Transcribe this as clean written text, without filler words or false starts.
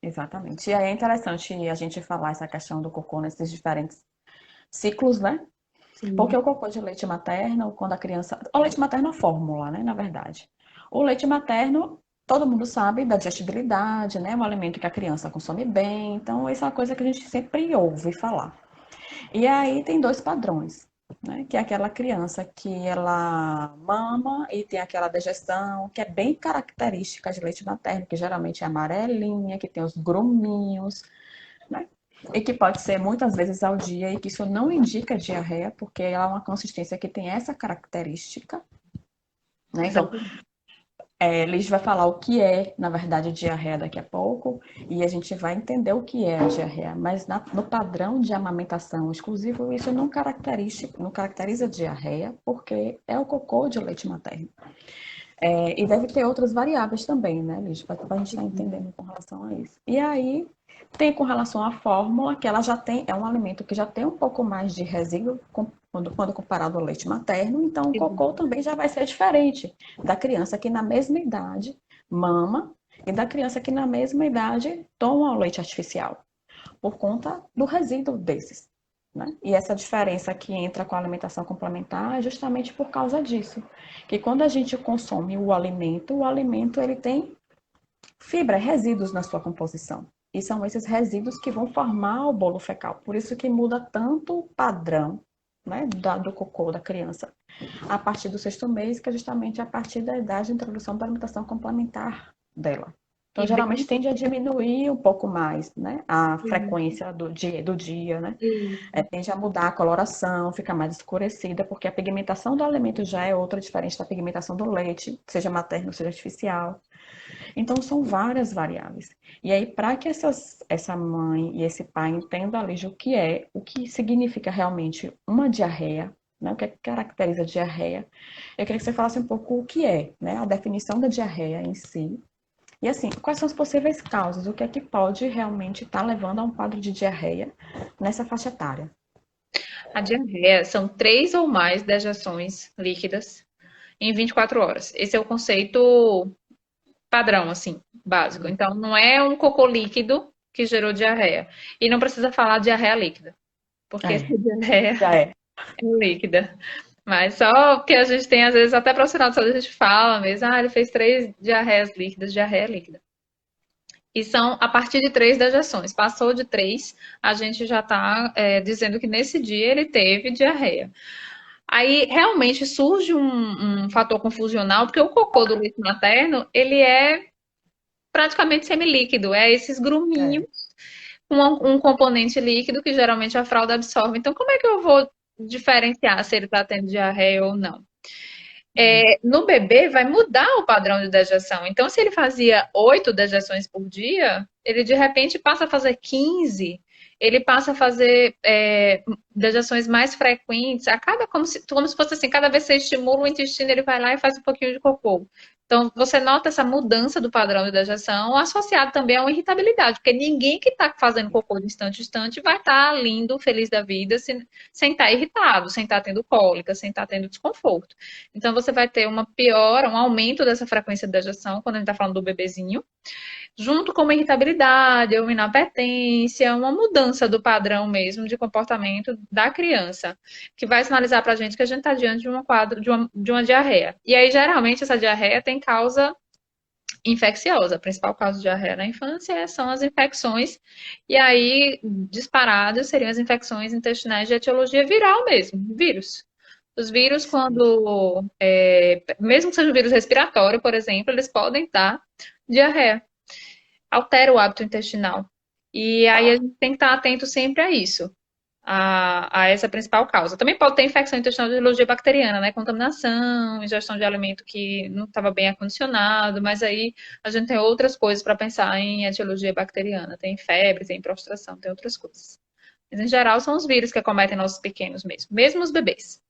exatamente. E aí é interessante a gente falar essa questão do cocô nesses diferentes ciclos, né? Porque Sim, o cocô de leite materno, quando a criança. O leite materno é fórmula, né? Na verdade. O leite materno, todo mundo sabe da digestibilidade, né? É um alimento que a criança consome bem. Então, isso é uma coisa que a gente sempre ouve falar. E aí tem dois padrões, né? Que é aquela criança que ela mama e tem aquela digestão que é bem característica de leite materno, que geralmente é amarelinha, que tem os gruminhos, né? E que pode ser muitas vezes ao dia e que isso não indica diarreia, porque ela é uma consistência que tem essa característica, né? Então, exatamente. Liz vai falar o que é, na verdade, diarreia daqui a pouco, e a gente vai entender o que é a diarreia. Mas no padrão de amamentação exclusivo, isso não caracteriza diarreia, porque é o cocô de leite materno. E deve ter outras variáveis também, né, Liz, para a gente estar entendendo com relação a isso. E aí, tem com relação à fórmula, que ela já tem, é um alimento que já tem um pouco mais de resíduo quando comparado ao leite materno, então o cocô também já vai ser diferente da criança que na mesma idade mama e da criança que na mesma idade toma o leite artificial, por conta do resíduo desses. Né? E essa diferença que entra com a alimentação complementar é justamente por causa disso, que quando a gente consome o alimento ele tem fibra, resíduos na sua composição. E são esses resíduos que vão formar o bolo fecal. Por isso que muda tanto o padrão, né, do cocô da criança a partir do sexto mês, que é justamente a partir da idade de introdução da alimentação complementar dela. Então, E geralmente bem, tende a diminuir um pouco mais, né, a frequência do dia, né? isso. Tende a mudar a coloração, fica mais escurecida, porque a pigmentação do alimento já é outra, diferente da pigmentação do leite, seja materno, seja artificial. Então, são várias variáveis. E aí, para que essa mãe e esse pai entendam ali o que significa realmente uma diarreia, né? O que é que caracteriza a diarreia, eu queria que você falasse um pouco o que é, né? A definição da diarreia em si. E assim, quais são as possíveis causas? O que é que pode realmente estar levando a um quadro de diarreia nessa faixa etária? A diarreia são 3 ou mais dejeções líquidas em 24 horas. Esse é o conceito padrão, assim, básico. Então, não é um cocô líquido que gerou diarreia. E não precisa falar diarreia líquida, porque essa É, diarreia já é. é líquida. Mas só porque a gente tem, às vezes, até profissional de saúde, a gente fala mesmo, ele fez 3 diarreias líquidas, diarreia líquida. E são a partir de 3 dejeções. Passou de 3, a gente já está dizendo que nesse dia ele teve diarreia. Aí realmente surge um fator confusional, porque o cocô do leite materno, ele é praticamente semilíquido, é esses gruminhos É. com um componente líquido que geralmente a fralda absorve. Então, como é que eu vou diferenciar se ele está tendo diarreia ou não? No bebê vai mudar o padrão de dejeção. Então, se ele fazia 8 dejeções por dia, ele de repente passa a fazer 15. Ele passa a fazer dejeções mais frequentes. Acaba como se fosse assim, cada vez que você estimula o intestino, ele vai lá e faz um pouquinho de cocô. Então, você nota essa mudança do padrão de dejeção, associado também a uma irritabilidade, porque ninguém que está fazendo cocô de instante em instante vai estar lindo, feliz da vida, sem estar irritado, sem estar tendo cólica, sem estar tendo desconforto. Então, você vai ter uma piora, um aumento dessa frequência de dejeção, quando a gente está falando do bebezinho, junto com uma irritabilidade, uma inapetência, uma mudança do padrão mesmo de comportamento da criança, que vai sinalizar para a gente que a gente está diante de um quadro de uma diarreia. E aí, geralmente, essa diarreia tem causa infecciosa. A principal causa de diarreia na infância são as infecções, e aí, disparadas, seriam as infecções intestinais de etiologia viral mesmo, vírus. Os vírus, quando, mesmo que seja um vírus respiratório, por exemplo, eles podem dar diarreia, altera o hábito intestinal. E aí a gente tem que estar atento sempre a isso, a essa principal causa. Também pode ter infecção intestinal de etiologia bacteriana, né? Contaminação, ingestão de alimento que não estava bem acondicionado, mas aí a gente tem outras coisas para pensar em etiologia bacteriana. Tem febre, tem prostração, tem outras coisas. Mas em geral são os vírus que acometem nossos pequenos mesmo os bebês.